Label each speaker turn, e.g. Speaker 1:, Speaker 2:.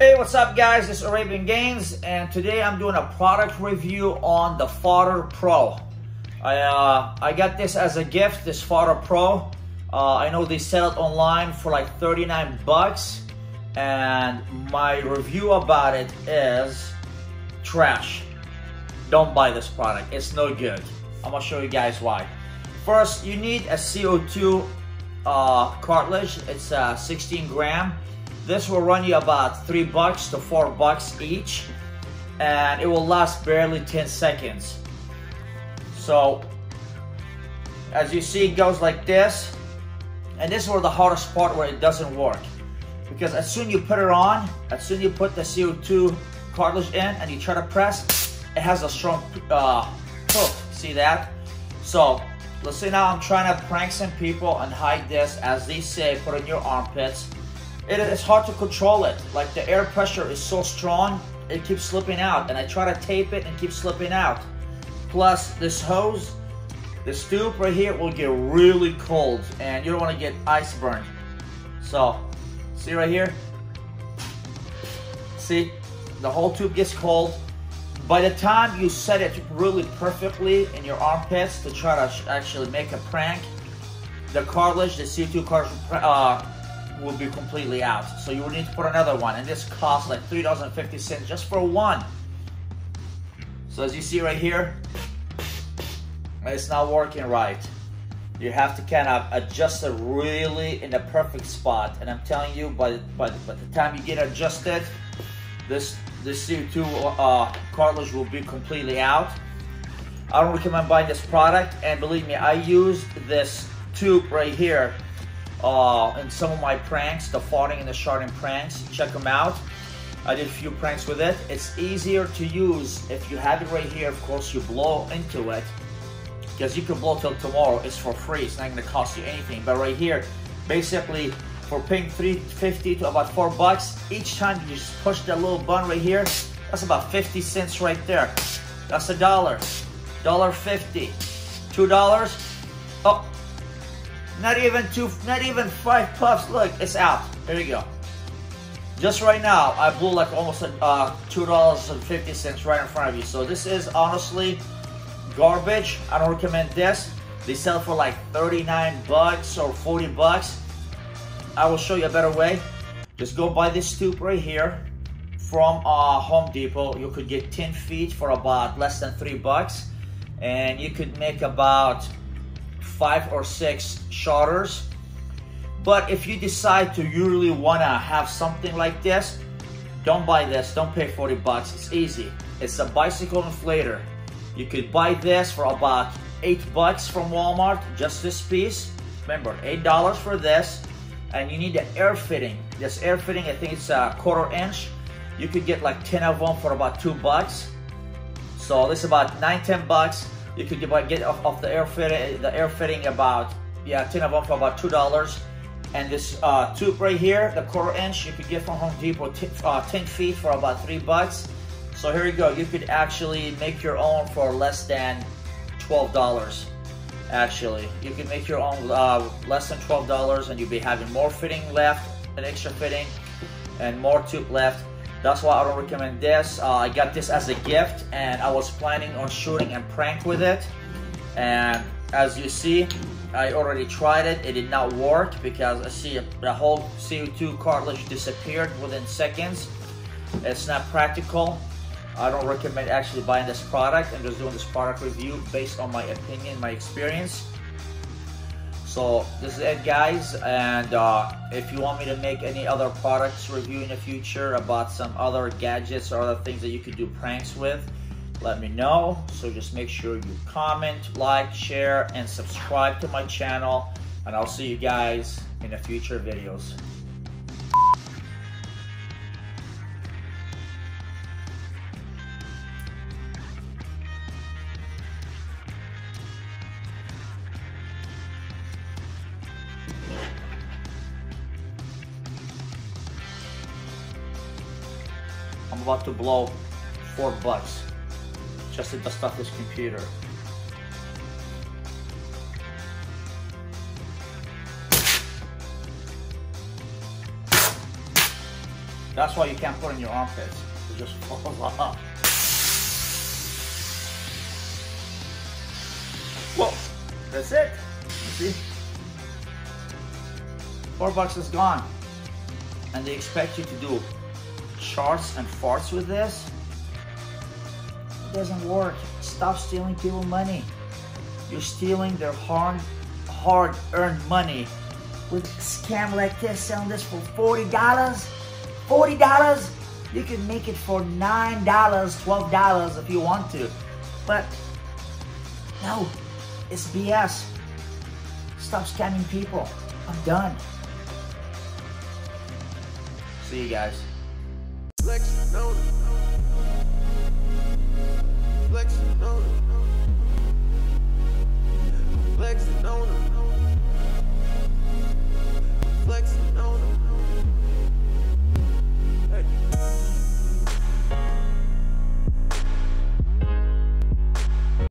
Speaker 1: Hey, what's up guys? This is Arabian Games, and today I'm doing a product review on the SHARTER Pro. I got this as a gift, this SHARTER Pro. I know they sell it online for like 39 bucks, and my review about it is trash. Don't buy this product, it's no good. I'm gonna show you guys why. First, you need a CO2 cartridge. It's 16 gram. This will run you about 3 bucks to 4 bucks each, and it will last barely 10 seconds. So as you see, it goes like this, and this is where the hardest part, where it doesn't work, because as soon you put it on, as soon you put the CO2 cartridge in and you try to press, it has a strong pull. See that? So let's say now I'm trying to prank some people and hide this, as they say, put in your armpits. It's hard to control it. Like, the air pressure is so strong, it keeps slipping out, and I try to tape it and keep slipping out. Plus this hose, this tube right here will get really cold, and you don't want to get ice burned. So see right here, see, the whole tube gets cold. By the time you set it really perfectly in your armpits to try to actually make a prank, the cartridge, the CO2 cartridge will be completely out. So you will need to put another one, and this costs like $3.50 just for one. So as you see right here, it's not working right. You have to kind of adjust it really in the perfect spot, and I'm telling you, by the time you get adjusted, this CO2 cartridge will be completely out. I don't recommend buying this product, and believe me, I used this tube right here in some of my pranks, the farting and the sharding pranks. Check them out. I did a few pranks with it. It's easier to use if you have it right here. Of course, you blow into it, because you can blow till tomorrow. It's for free. It's not going to cost you anything. But right here, basically, for paying $3.50 to about 4 bucks, each time you just push that little button right here, that's about 50 cents right there. That's $1, $1.50, $2. Oh, not even 5 puffs. Look, it's out. There you go. Just right now, I blew like almost $2.50 right in front of you. So this is honestly garbage. I don't recommend this. They sell for like 39 bucks or 40 bucks. I will show you a better way. Just go buy this tube right here from Home Depot. You could get 10 feet for about less than 3 bucks, and you could make about 5 or 6 SHARTERs. But if you decide to really want to have something like this, don't buy this. Don't pay 40 bucks. It's easy. It's a bicycle inflator. You could buy this for about 8 bucks from Walmart, just this piece. Remember, $8 for this. And you need the air fitting. This air fitting, I think it's a 1/4 inch. You could get like 10 of them for about 2 bucks. So this is about 9-10 bucks. You could get off the air fitting about, yeah, 10 of them for about $2. And this tube right here, the 1/4 inch, you could get from Home Depot 10 feet for about 3 bucks. So here you go. You could actually make your own for less than $12. Actually, you can make your own less than $12, and you'll be having more fitting left, an extra fitting, and more tube left. That's why I don't recommend this. I got this as a gift, and I was planning on shooting a prank with it. And as you see, I already tried it. It did not work, because I see the whole CO2 cartridge disappeared within seconds. It's not practical. I don't recommend actually buying this product. I'm just doing this product review based on my opinion, my experience. So this is it, guys. And if you want me to make any other products review in the future about some other gadgets or other things that you could do pranks with, let me know. So just make sure you comment, like, share, and subscribe to my channel. And I'll see you guys in the future videos. I'm about to blow 4 bucks just to dust off this computer. That's why you can't put in your armpits. It just falls off. Well, that's it. You see? $4 is gone. And they expect you to do charts and farts with this. It doesn't work. Stop stealing people money. You're stealing their hard-earned money with a scam like this, selling this for $40. $40? You can make it for $9, $12 if you want to. But no, it's BS. Stop scamming people. I'm done. See you guys.
Speaker 2: Flexing on it. Flexing on it. Flexing on it. Flexing on it.